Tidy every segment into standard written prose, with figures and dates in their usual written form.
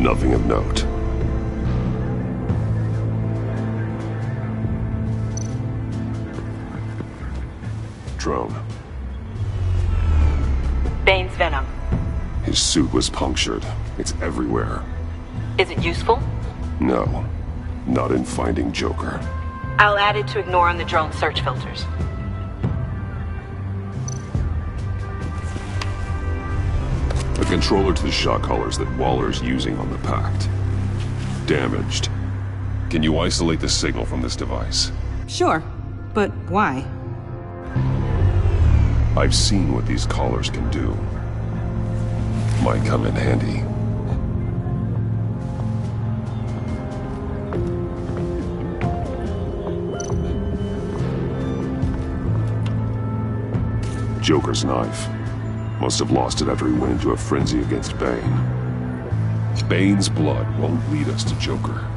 Nothing of note. Drone. Bane's venom. His suit was punctured. It's everywhere. Is it useful? No. Not in finding Joker. I'll add it to ignore on the drone search filters. A controller to the shot collars that Waller's using on the Pact. Damaged. Can you isolate the signal from this device? Sure, but why? I've seen what these collars can do. Might come in handy. Joker's knife. Must have lost it after he went into a frenzy against Bane. Bane's blood won't lead us to Joker.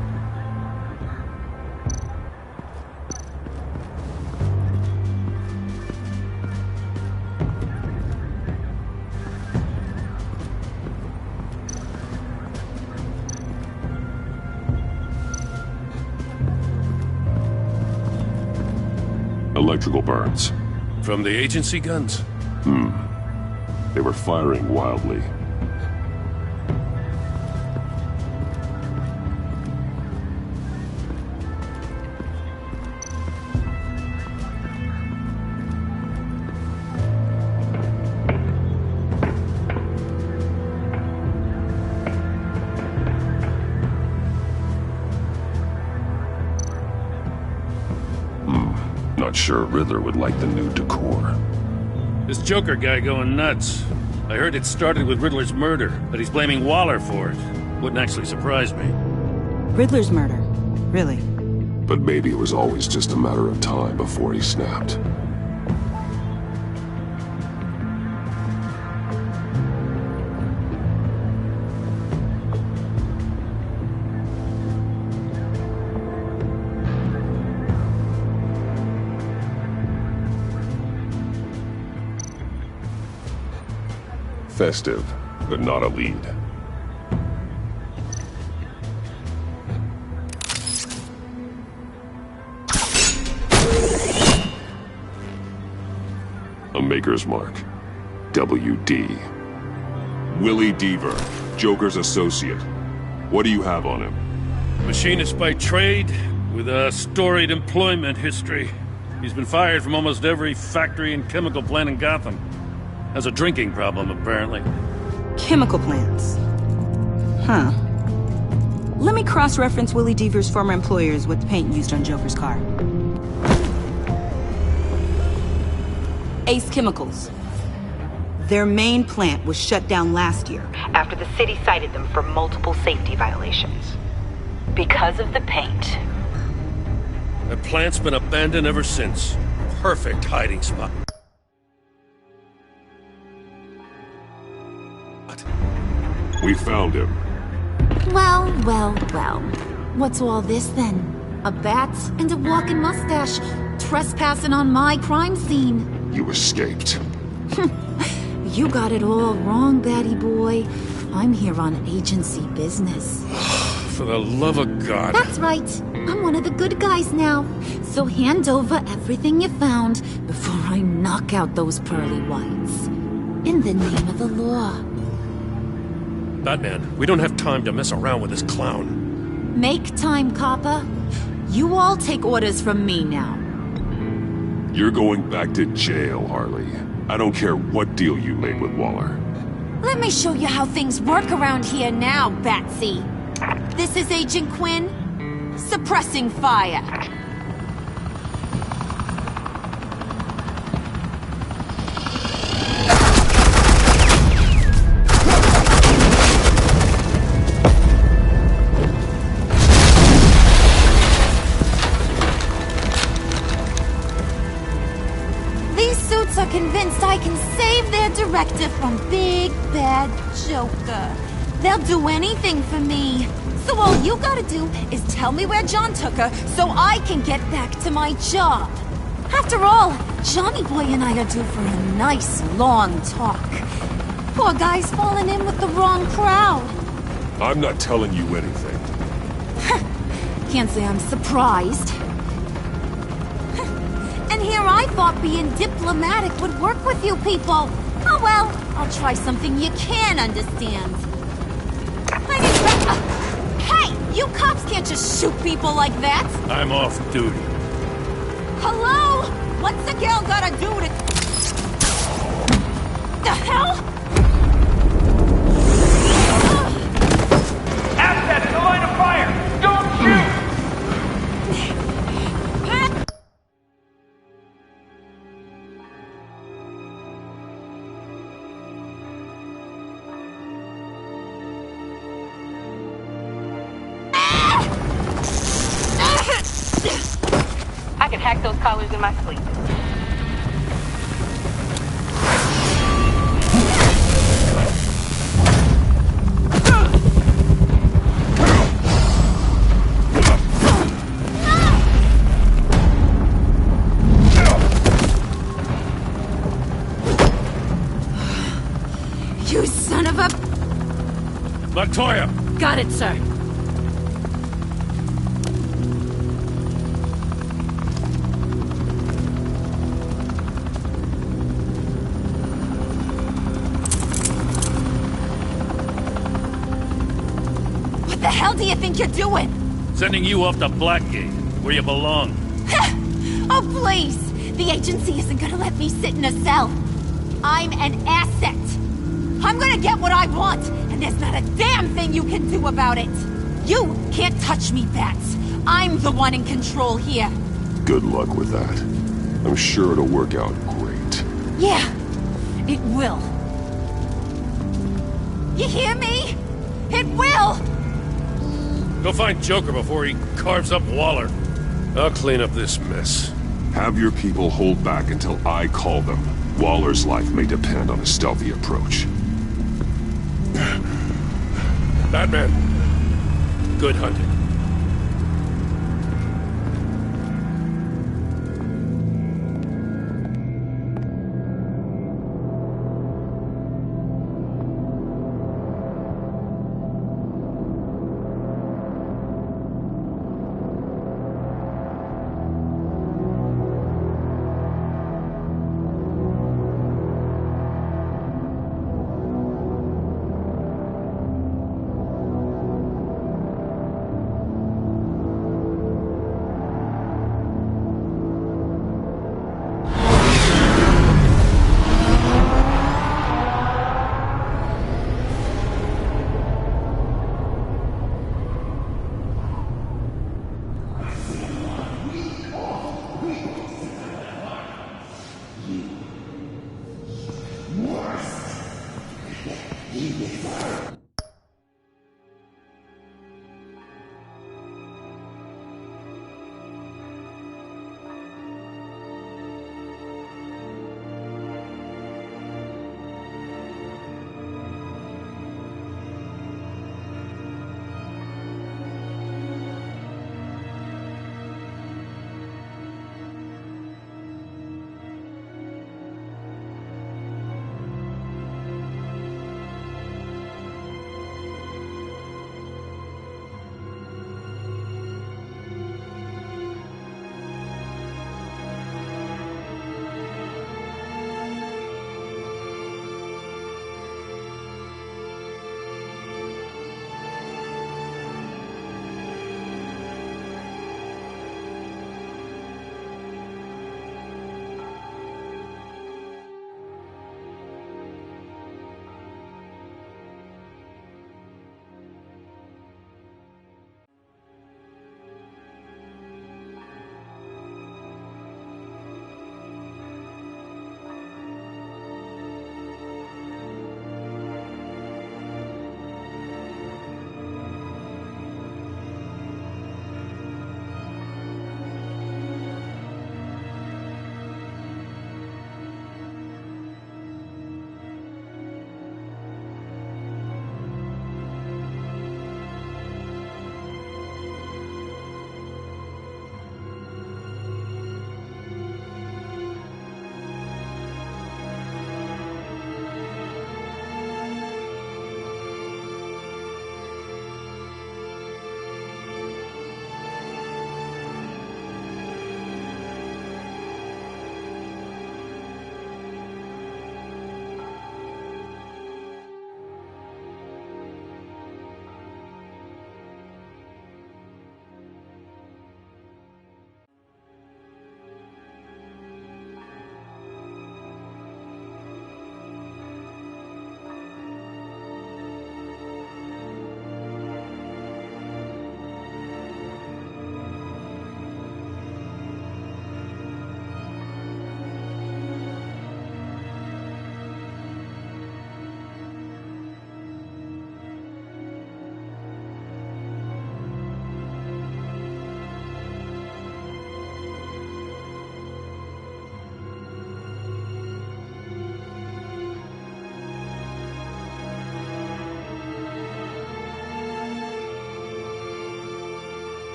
Electrical burns. From the agency guns? They were firing wildly. Not sure Riddler would like the new decor. This Joker guy going nuts. I heard it started with Riddler's murder, but he's blaming Waller for it. Wouldn't actually surprise me. Riddler's murder. Really? But maybe it was always just a matter of time before he snapped. Festive, but not a lead. A maker's mark. WD. Willie Deaver, Joker's associate. What do you have on him? Machinist by trade, with a storied employment history. He's been fired from almost every factory and chemical plant in Gotham. Has a drinking problem, apparently. Chemical plants. Huh. Let me cross-reference Willie Deaver's former employers with the paint used on Joker's car. Ace Chemicals. Their main plant was shut down last year After the city cited them for multiple safety violations. Because of the paint. The plant's been abandoned ever since. Perfect hiding spot. We found him. Well, well, well. What's all this then? A bat and a walking mustache, trespassing on my crime scene. You escaped. You got it all wrong, Batty boy. I'm here on agency business. For the love of God. That's right. I'm one of the good guys now. So hand over everything you found before I knock out those pearly whites. In the name of the law. Batman, we don't have time to mess around with this clown. Make time, copper. You all take orders from me now. You're going back to jail, Harley. I don't care what deal you made with Waller. Let me show you how things work around here now, Batsy. This is Agent Quinn, suppressing fire. Are convinced I can save their director from Big Bad Joker. They'll do anything for me. So all you gotta do is tell me where John took her so I can get back to my job. After all, Johnny Boy and I are due for a nice long talk. Poor guy's fallen in with the wrong crowd. I'm not telling you anything. Can't say I'm surprised. And here I thought being diplomatic would work with you people. Oh well, I'll try something you can understand. Hey! You cops can't just shoot people like that! I'm off duty. Hello? What's the girl gotta do to... The hell? Assets, the line of fire! Don't shoot! I can hack those collars in my sleep. You son of a... Latoya! Got it, sir. What the hell do you think you're doing? Sending you off to Blackgate, where you belong. Oh, please! The agency isn't gonna let me sit in a cell. I'm an asset. I'm gonna get what I want, and there's not a damn thing you can do about it. You can't touch me, Bats. I'm the one in control here. Good luck with that. I'm sure it'll work out great. Yeah, it will. You hear me? It will! Go find Joker before he carves up Waller. I'll clean up this mess. Have your people hold back until I call them. Waller's life may depend on a stealthy approach. Batman, good hunting.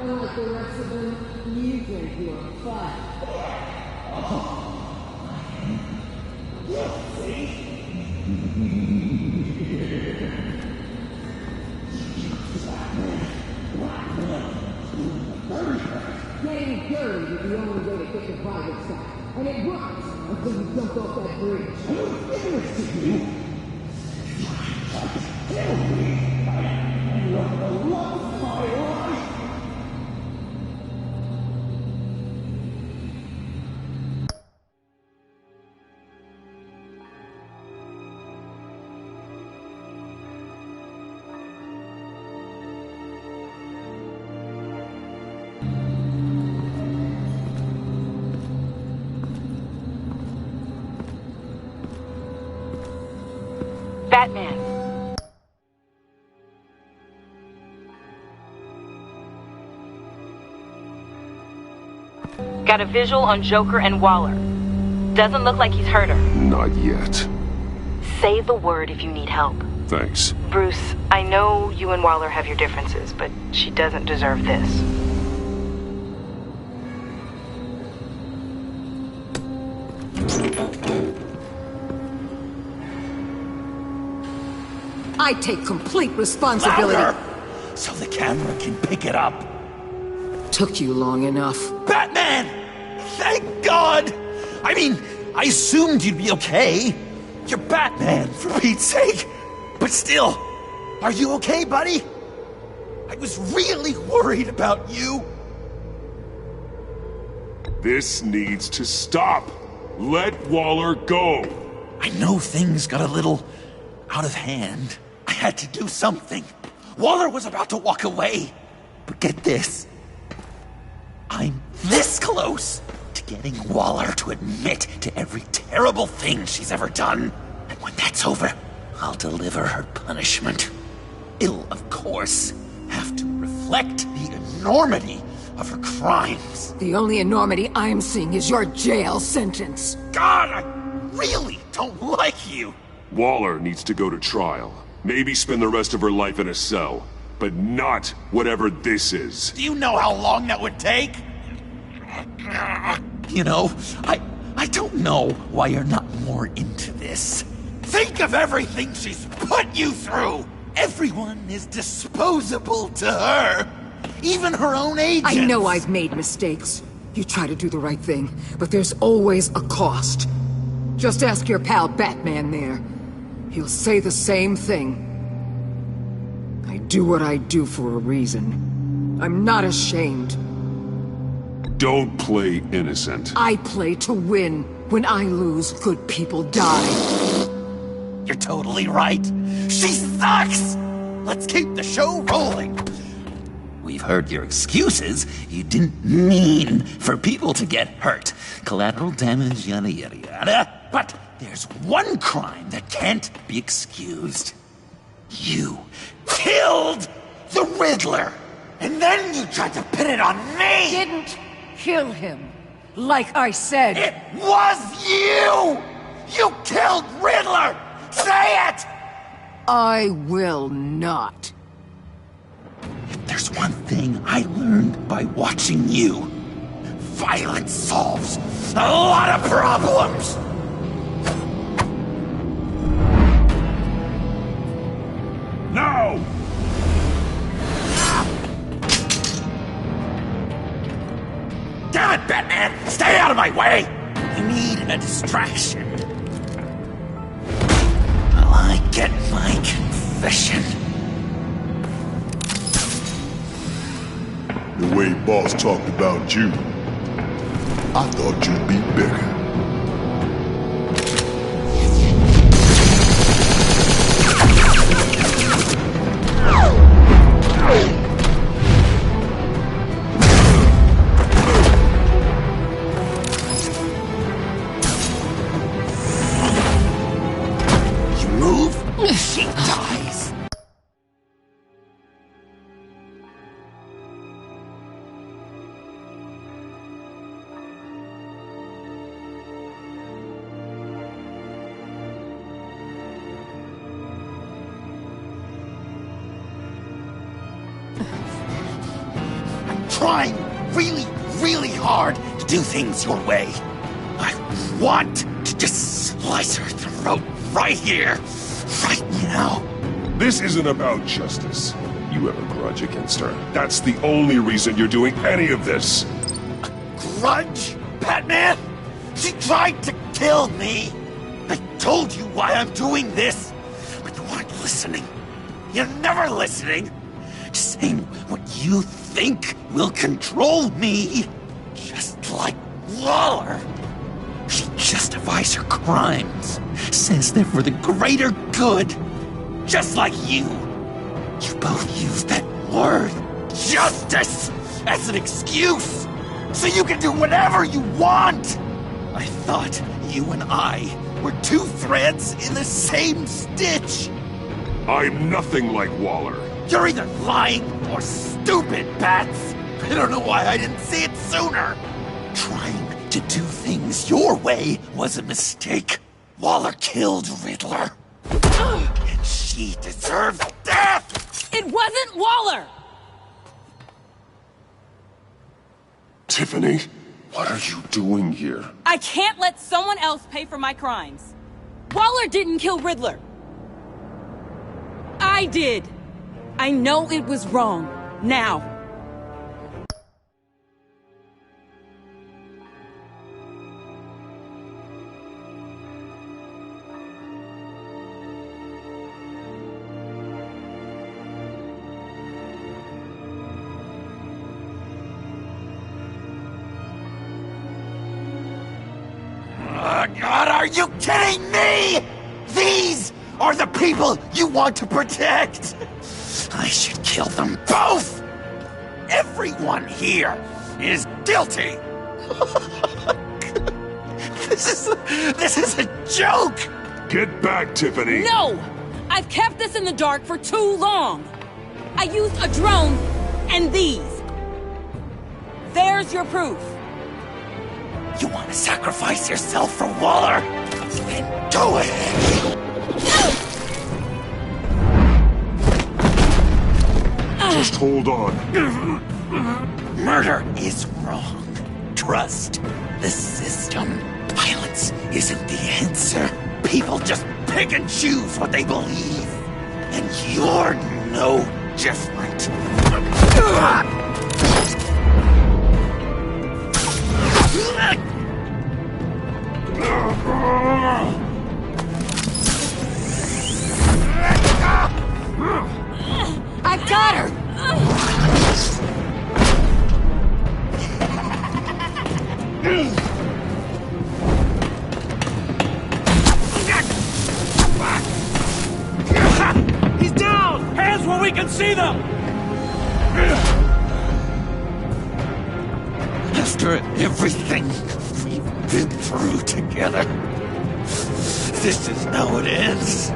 Unlike the rest of them, you think you are fun. Getting dirty is the only way to get the private side. And it works until you jump off that bridge. I don't give this to you. Kill me. You are the love of my life. Batman. Got a visual on Joker and Waller. Doesn't look like he's hurt her. Not yet. Say the word if you need help. Thanks. Bruce, I know you and Waller have your differences, but she doesn't deserve this. I take complete responsibility. Louder, so the camera can pick it up. Took you long enough. Batman! Thank God! I mean, I assumed you'd be okay. You're Batman, for Pete's sake. But still, are you okay, buddy? I was really worried about you. This needs to stop. Let Waller go. I know things got a little out of hand. I had to do something. Waller was about to walk away. But get this. I'm this close to getting Waller to admit to every terrible thing she's ever done. And when that's over, I'll deliver her punishment. It'll, of course, have to reflect the enormity of her crimes. The only enormity I'm seeing is your jail sentence. God, I really don't like you. Waller needs to go to trial. Maybe spend the rest of her life in a cell. But not whatever this is. Do you know how long that would take? You know, I don't know why you're not more into this. Think of everything she's put you through! Everyone is disposable to her. Even her own agents. I know I've made mistakes. You try to do the right thing, but there's always a cost. Just ask your pal Batman there. He'll say the same thing. I I do what I do for a reason. I'm not ashamed. Don't play innocent. I play to win. When I lose, good people die. You're totally right. She sucks! Let's keep the show rolling. We've heard your excuses. You didn't mean for people to get hurt. Collateral damage, yada yada yada. But there's one crime that can't be excused. You killed the Riddler! And then you tried to pin it on me! Didn't kill him. Like I said. It was you! You killed Riddler! Say it! I will not. If there's one thing I learned by watching you, violence solves a lot of problems! No! Damn it, Batman! Stay out of my way! You need a distraction. While I get my confession. The way Boss talked about you, I thought you'd be bigger. You move, she dies. Trying really, really hard to do things your way. I want to just slice her throat right here, right now. This isn't about justice. You have a grudge against her. That's the only reason you're doing any of this. Grudge, Batman? She tried to kill me. I told you why I'm doing this, but you weren't listening. You're never listening. Just saying what you think will control me. Just like Waller. She justifies her crimes. Says they're for the greater good. Just like you. You both use that word, justice, as an excuse. So you can do whatever you want. I thought you and I were two threads in the same stitch. I'm nothing like Waller. You're either lying or stupid, Bats. I don't know why I didn't see it sooner. Trying to do things your way was a mistake. Waller killed Riddler. And she deserves death! It wasn't Waller! Tiffany, what are you doing here? I can't let someone else pay for my crimes. Waller didn't kill Riddler. I did. I know it was wrong. Now. God, are you kidding me? These are the people you want to protect. I should kill them both. Everyone here is guilty. This is a joke. Get back, Tiffany. No! I've kept this in the dark for too long. I used a drone and these. There's your proof. You want to sacrifice yourself for Waller? Then do it! Just hold on. Murder is wrong. Trust the system. Violence isn't the answer. People just pick and choose what they believe. And you're no different. got her! He's down! Hands where we can see them! After everything we've been through together, this is how it ends.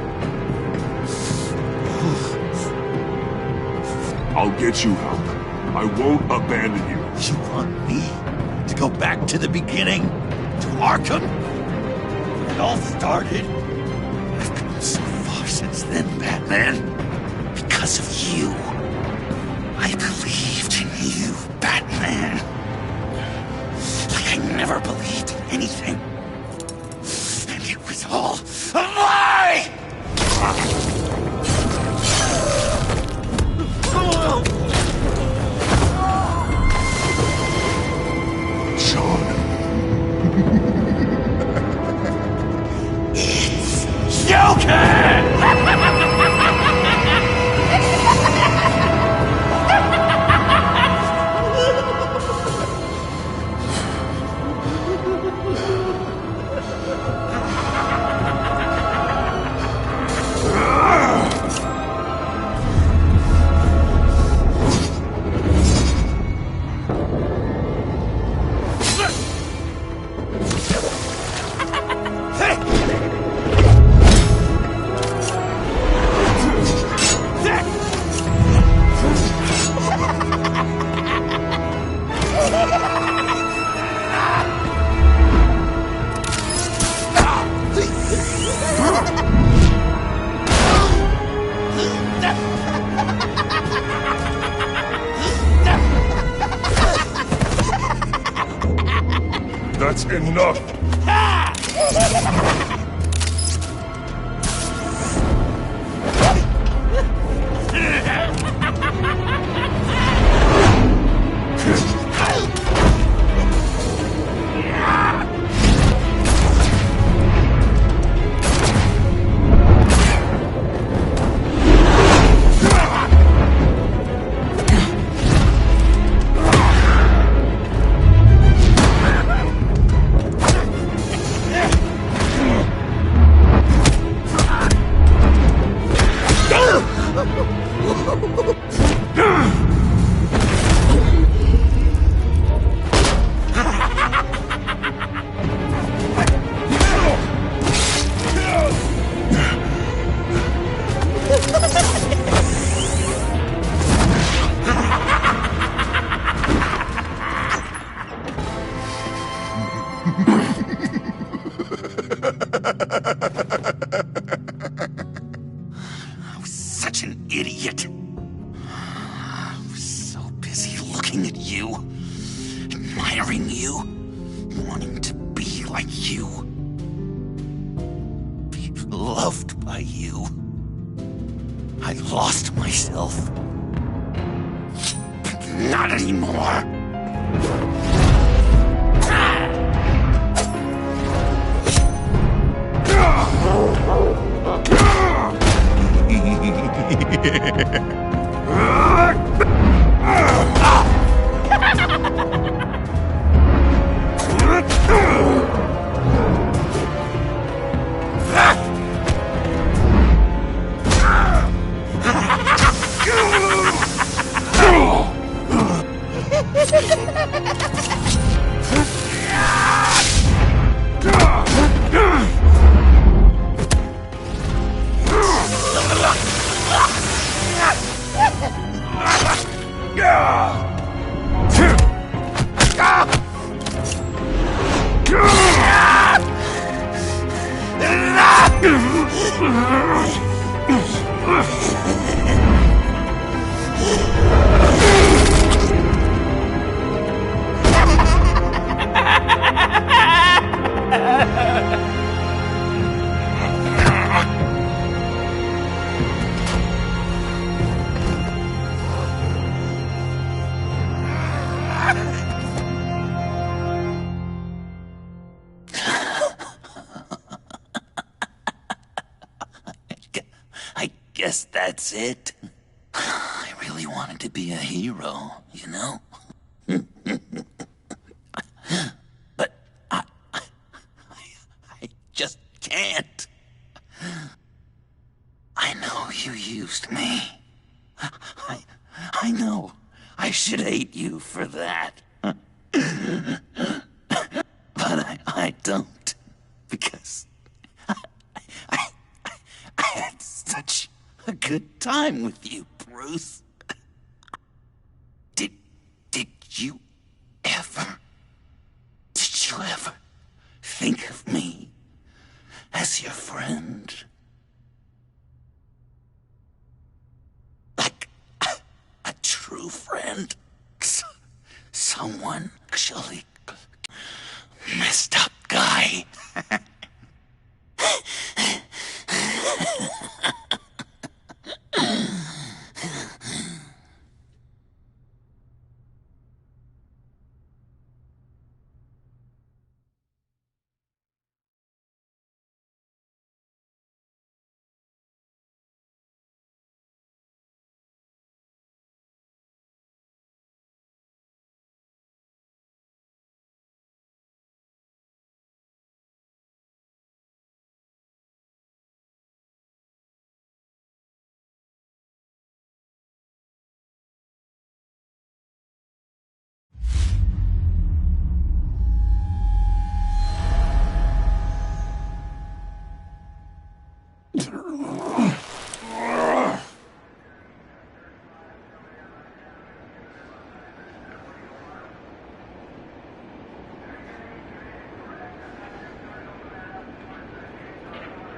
I'll get you help. I won't abandon you. You want me to go back to the beginning? To Arkham? When it all started? I've come so far since then, Batman. Because of you. I believed in you, Batman. Like I never believed in anything. And it was all a lie! Sean. It's Joker! That's enough. I was such an idiot. I was so busy looking at you, admiring you, wanting to be like you, be loved by you. I lost myself. But not anymore. I guess that's it. I really wanted to be a hero, you know? But I just can't. I know you used me. I know. I should hate you for that. But I don't. Because I had such a good time with you, Bruce. Did you ever think of me as your friend? Like a true friend? Someone actually messed up guy.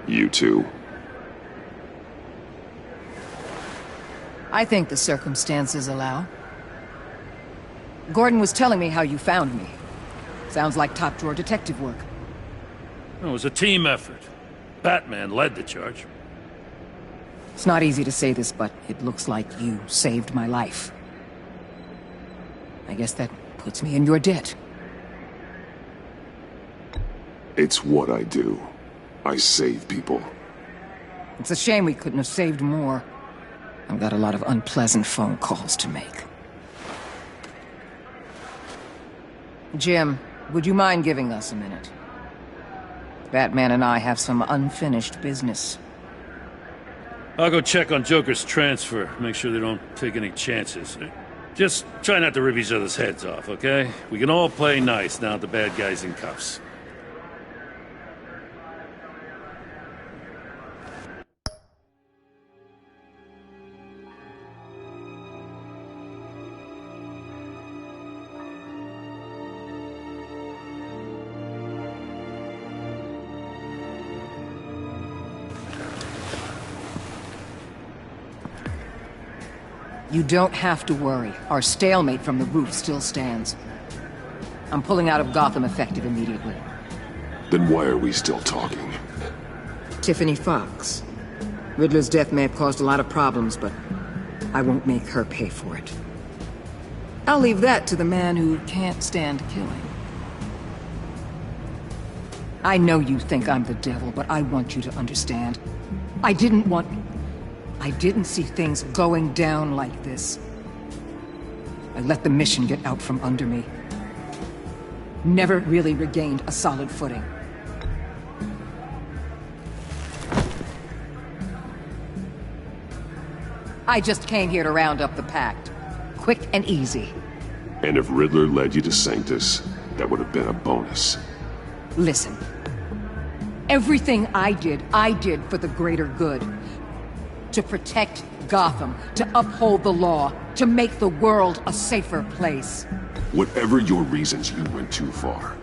You two. I think the circumstances allow. Gordon was telling me how you found me. Sounds like top-drawer detective work. It was a team effort. Batman led the charge. It's not easy to say this, but it looks like you saved my life. I guess that puts me in your debt. It's what I do. I save people. It's a shame we couldn't have saved more. I've got a lot of unpleasant phone calls to make. Jim, would you mind giving us a minute? Batman and I have some unfinished business. I'll go check on Joker's transfer, make sure they don't take any chances. Just try not to rip each other's heads off, okay? We can all play nice now that the bad guy's in cuffs. You don't have to worry. Our stalemate from the roof still stands. I'm pulling out of Gotham effective immediately. Then why are we still talking? Tiffany Fox. Riddler's death may have caused a lot of problems, but I won't make her pay for it. I'll leave that to the man who can't stand killing. I know you think I'm the devil, but I want you to understand. I didn't see things going down like this. I let the mission get out from under me. Never really regained a solid footing. I just came here to round up the Pact. Quick and easy. And if Riddler led you to Sanctus, that would have been a bonus. Listen. Everything I did for the greater good. To protect Gotham, to uphold the law, to make the world a safer place. Whatever your reasons, you went too far.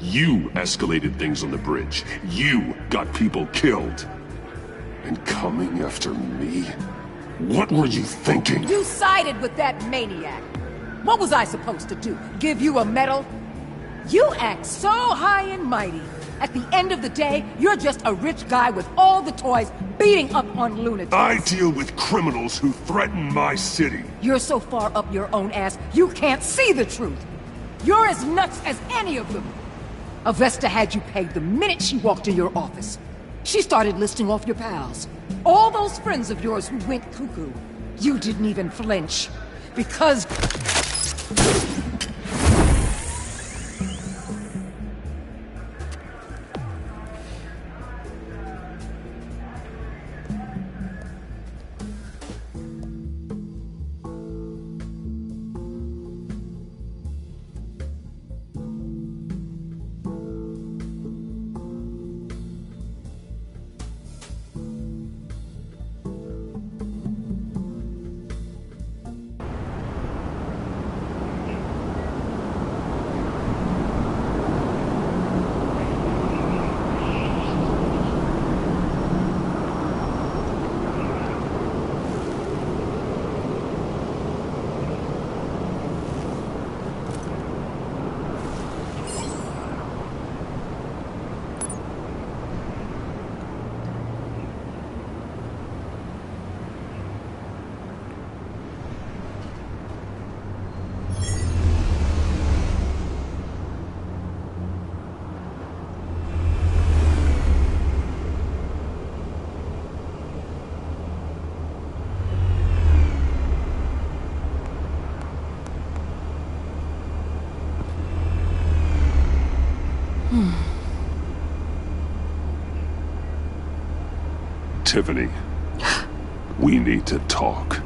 You escalated things on the bridge. You got people killed. And coming after me? What were you thinking? You sided with that maniac. What was I supposed to do? Give you a medal? You act so high and mighty. At the end of the day, you're just a rich guy with all the toys beating up on lunatics. I deal with criminals who threaten my city. You're so far up your own ass, you can't see the truth. You're as nuts as any of them. Avesta had you pegged the minute she walked in your office. She started listing off your pals. All those friends of yours who went cuckoo. You didn't even flinch. Because... Tiffany, we need to talk.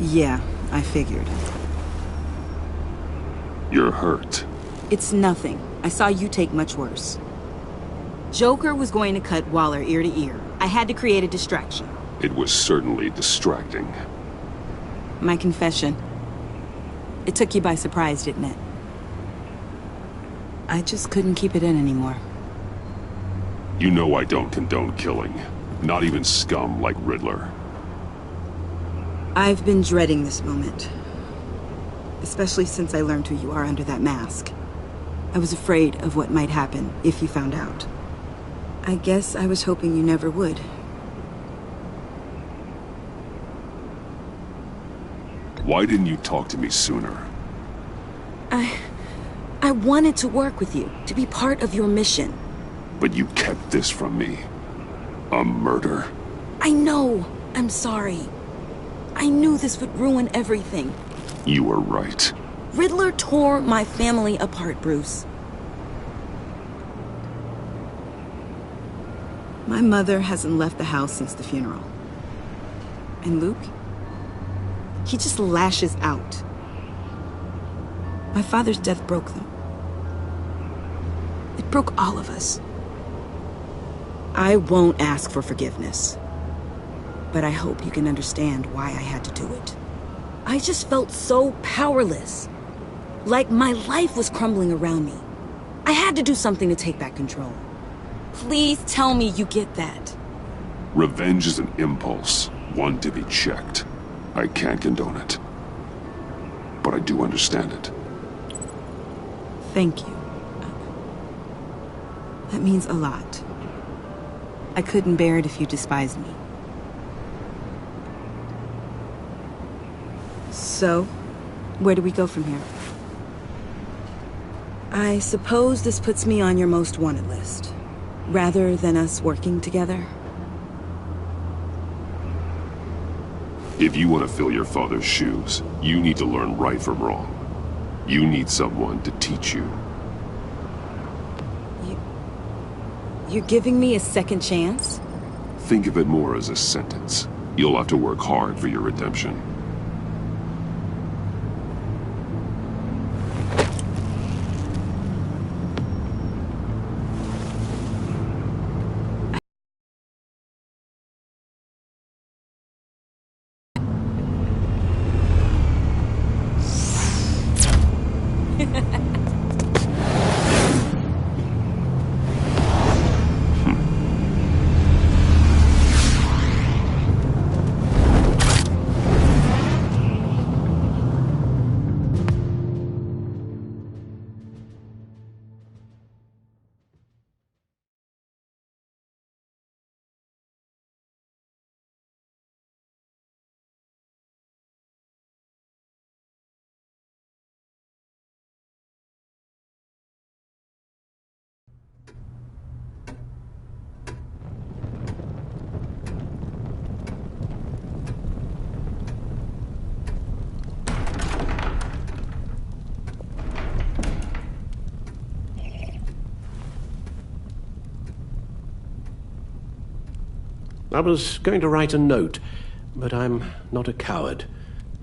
Yeah, I figured. You're hurt. It's nothing. I saw you take much worse. Joker was going to cut Waller ear to ear. I had to create a distraction. It was certainly distracting. My confession. It took you by surprise, didn't it? I just couldn't keep it in anymore. You know I don't condone killing. Not even scum like Riddler. I've been dreading this moment. Especially since I learned who you are under that mask. I was afraid of what might happen if you found out. I guess I was hoping you never would. Why didn't you talk to me sooner? I wanted to work with you, to be part of your mission. But you kept this from me. A murder? I know. I'm sorry. I knew this would ruin everything. You were right. Riddler tore my family apart, Bruce. My mother hasn't left the house since the funeral. And Luke? He just lashes out. My father's death broke them. It broke all of us. I won't ask for forgiveness. But I hope you can understand why I had to do it. I just felt so powerless. Like my life was crumbling around me. I had to do something to take back control. Please tell me you get that. Revenge is an impulse, one to be checked. I can't condone it. But I do understand it. Thank you. That means a lot. I couldn't bear it if you despised me. So, where do we go from here? I suppose this puts me on your most wanted list, rather than us working together. If you want to fill your father's shoes, you need to learn right from wrong. You need someone to teach you. You're giving me a second chance? Think of it more as a sentence. You'll have to work hard for your redemption. I was going to write a note, but I'm not a coward.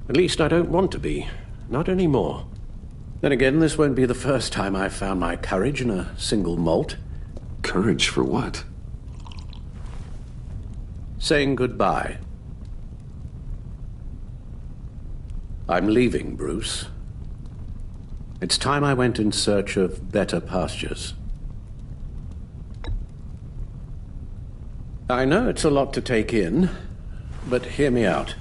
At least I don't want to be. Not anymore. Then again, this won't be the first time I've found my courage in a single malt. Courage for what? Saying goodbye. I'm leaving, Bruce. It's time I went in search of better pastures. I know it's a lot to take in, but hear me out.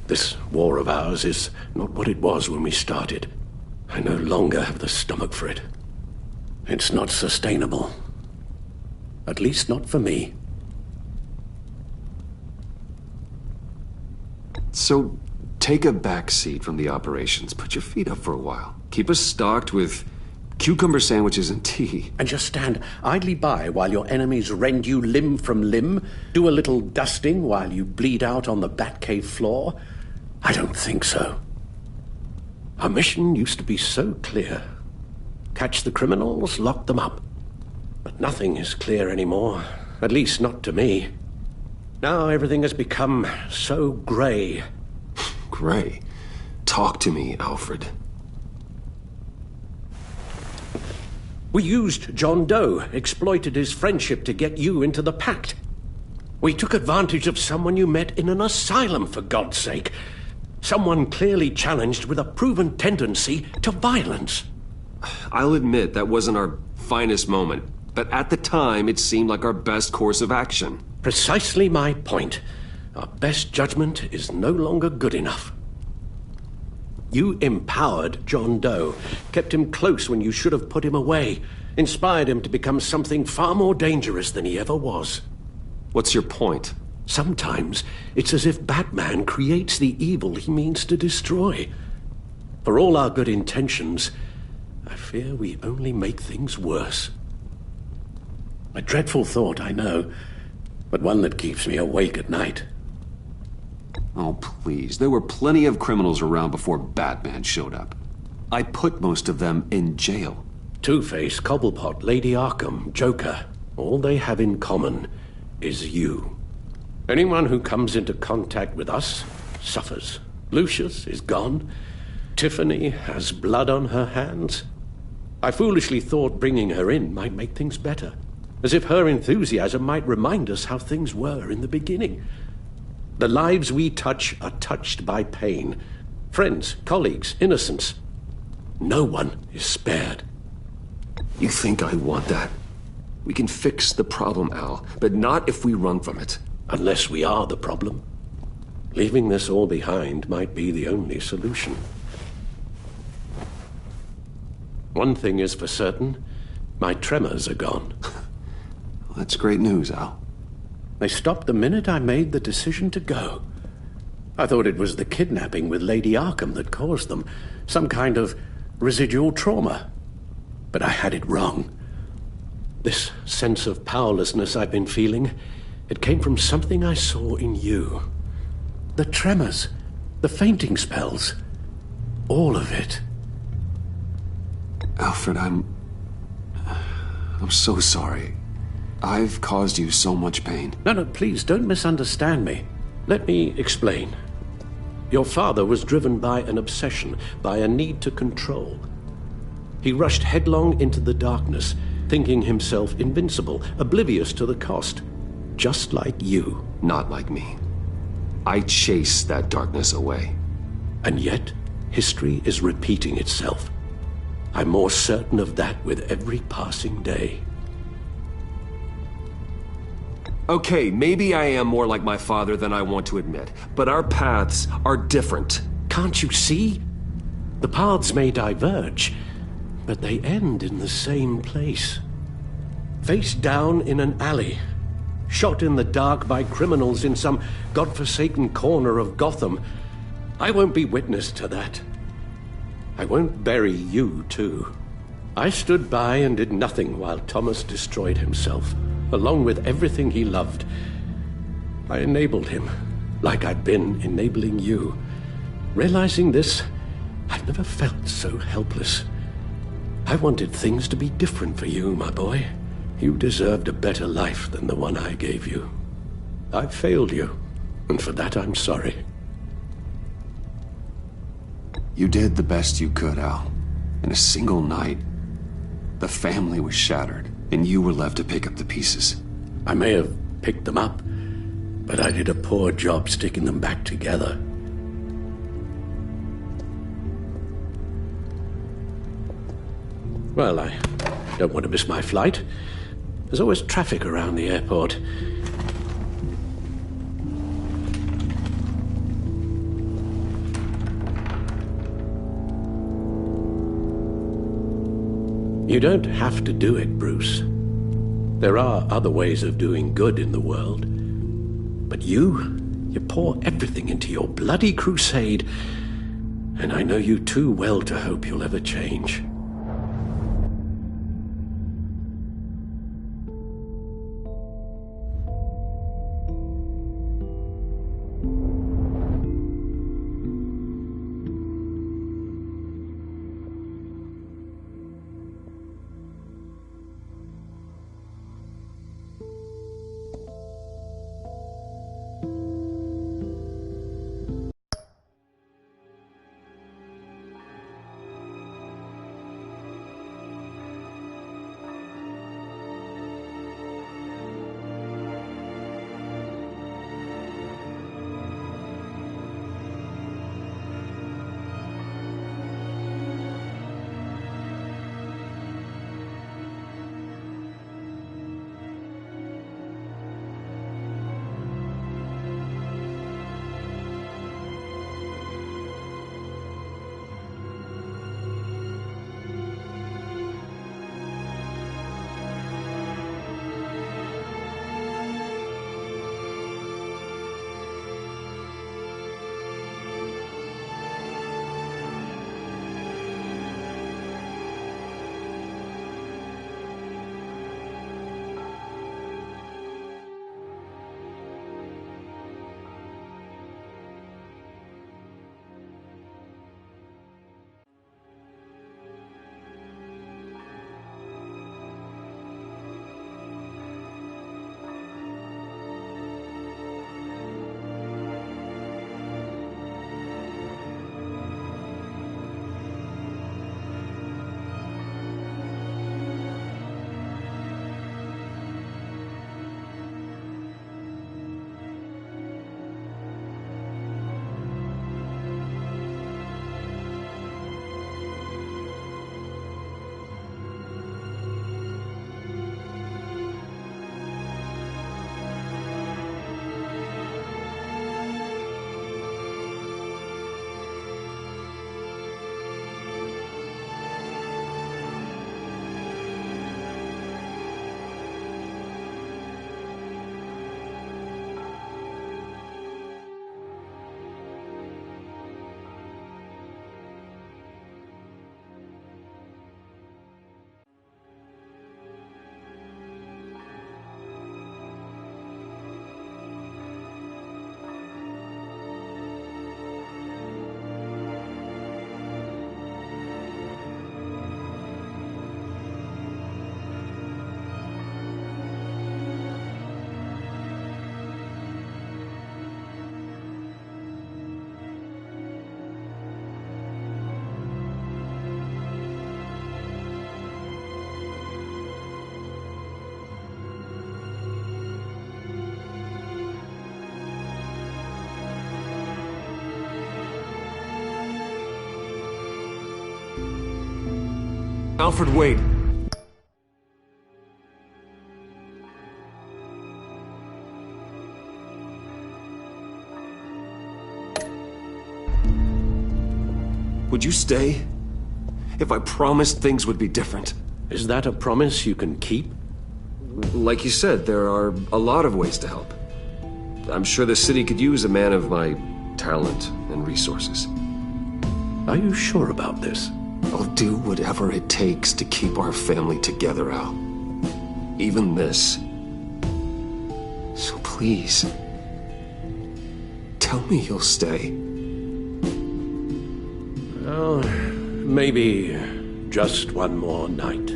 This war of ours is not what it was when we started. I no longer have the stomach for it. It's not sustainable. At least not for me. So, take a back seat from the operations. Put your feet up for a while. Keep us stocked with cucumber sandwiches and tea. And just stand idly by while your enemies rend you limb from limb? Do a little dusting while you bleed out on the Batcave floor? I don't think so. Our mission used to be so clear. Catch the criminals, lock them up. But nothing is clear anymore. At least not to me. Now everything has become so grey. Grey? Talk to me, Alfred. We used John Doe, exploited his friendship to get you into the pact. We took advantage of someone you met in an asylum, for God's sake. Someone clearly challenged with a proven tendency to violence. I'll admit that wasn't our finest moment, but at the time it seemed like our best course of action. Precisely my point. Our best judgment is no longer good enough. You empowered John Doe, kept him close when you should have put him away, inspired him to become something far more dangerous than he ever was. What's your point? Sometimes it's as if Batman creates the evil he means to destroy. For all our good intentions, I fear we only make things worse. A dreadful thought, I know, but one that keeps me awake at night. Oh, please. There were plenty of criminals around before Batman showed up. I put most of them in jail. Two-Face, Cobblepot, Lady Arkham, Joker. All they have in common is you. Anyone who comes into contact with us suffers. Lucius is gone. Tiffany has blood on her hands. I foolishly thought bringing her in might make things better. As if her enthusiasm might remind us how things were in the beginning. The lives we touch are touched by pain. Friends, colleagues, innocents. No one is spared. You think I want that? We can fix the problem, Al, but not if we run from it. Unless we are the problem. Leaving this all behind might be the only solution. One thing is for certain, my tremors are gone. That's great news, Al. They stopped the minute I made the decision to go. I thought it was the kidnapping with Lady Arkham that caused them. Some kind of residual trauma. But I had it wrong. This sense of powerlessness I've been feeling, it came from something I saw in you. The tremors, the fainting spells, all of it. Alfred, I'm so sorry. I've caused you so much pain. No, please, don't misunderstand me. Let me explain. Your father was driven by an obsession, by a need to control. He rushed headlong into the darkness, thinking himself invincible, oblivious to the cost. Just like you. Not like me. I chased that darkness away. And yet, history is repeating itself. I'm more certain of that with every passing day. Okay, maybe I am more like my father than I want to admit, but our paths are different. Can't you see? The paths may diverge, but they end in the same place. Face down in an alley, shot in the dark by criminals in some godforsaken corner of Gotham. I won't be witness to that. I won't bury you, too. I stood by and did nothing while Thomas destroyed himself, along with everything he loved. I enabled him, like I'd been enabling you. Realizing this, I've never felt so helpless. I wanted things to be different for you, my boy. You deserved a better life than the one I gave you. I failed you, and for that I'm sorry. You did the best you could, Al. In a single night, the family was shattered, and you were left to pick up the pieces. I may have picked them up, but I did a poor job sticking them back together. Well, I don't want to miss my flight. There's always traffic around the airport. You don't have to do it, Bruce. There are other ways of doing good in the world. But you pour everything into your bloody crusade, and I know you too well to hope you'll ever change. Alfred, wait. Would you stay? If I promised things would be different. Is that a promise you can keep? Like you said, there are a lot of ways to help. I'm sure the city could use a man of my talent and resources. Are you sure about this? I'll do whatever it takes to keep our family together, Al. Even this. So please, tell me you'll stay. Oh, maybe just one more night.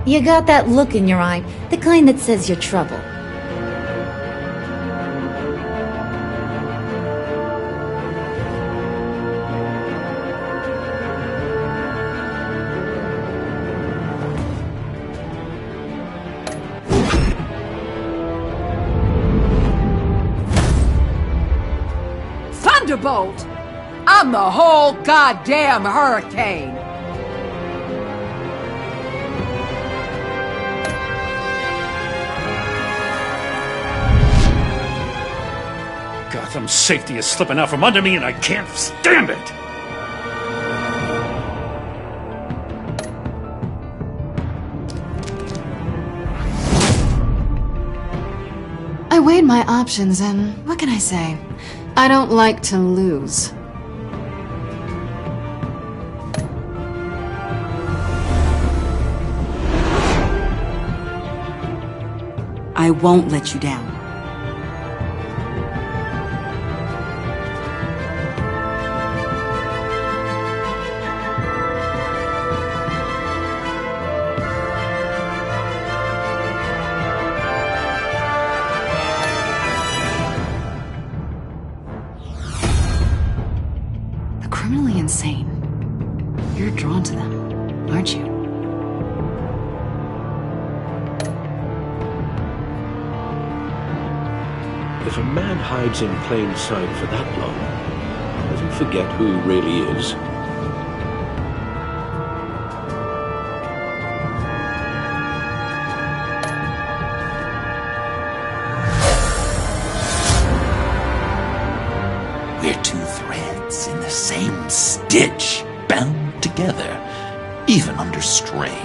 You got that look in your eye, the kind that says you're trouble. Thunderbolt! I'm the whole goddamn hurricane! Gotham's safety is slipping out from under me and I can't stand it! I weighed my options and what can I say? I don't like to lose. I won't let you down. Criminally insane. You're drawn to them, aren't you? If a man hides in plain sight for that long, does he forget who he really is? We're two threads in the same stitch, bound together, even under strain.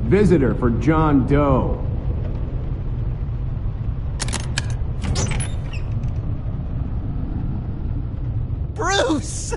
Visitor for John Doe. Bruce!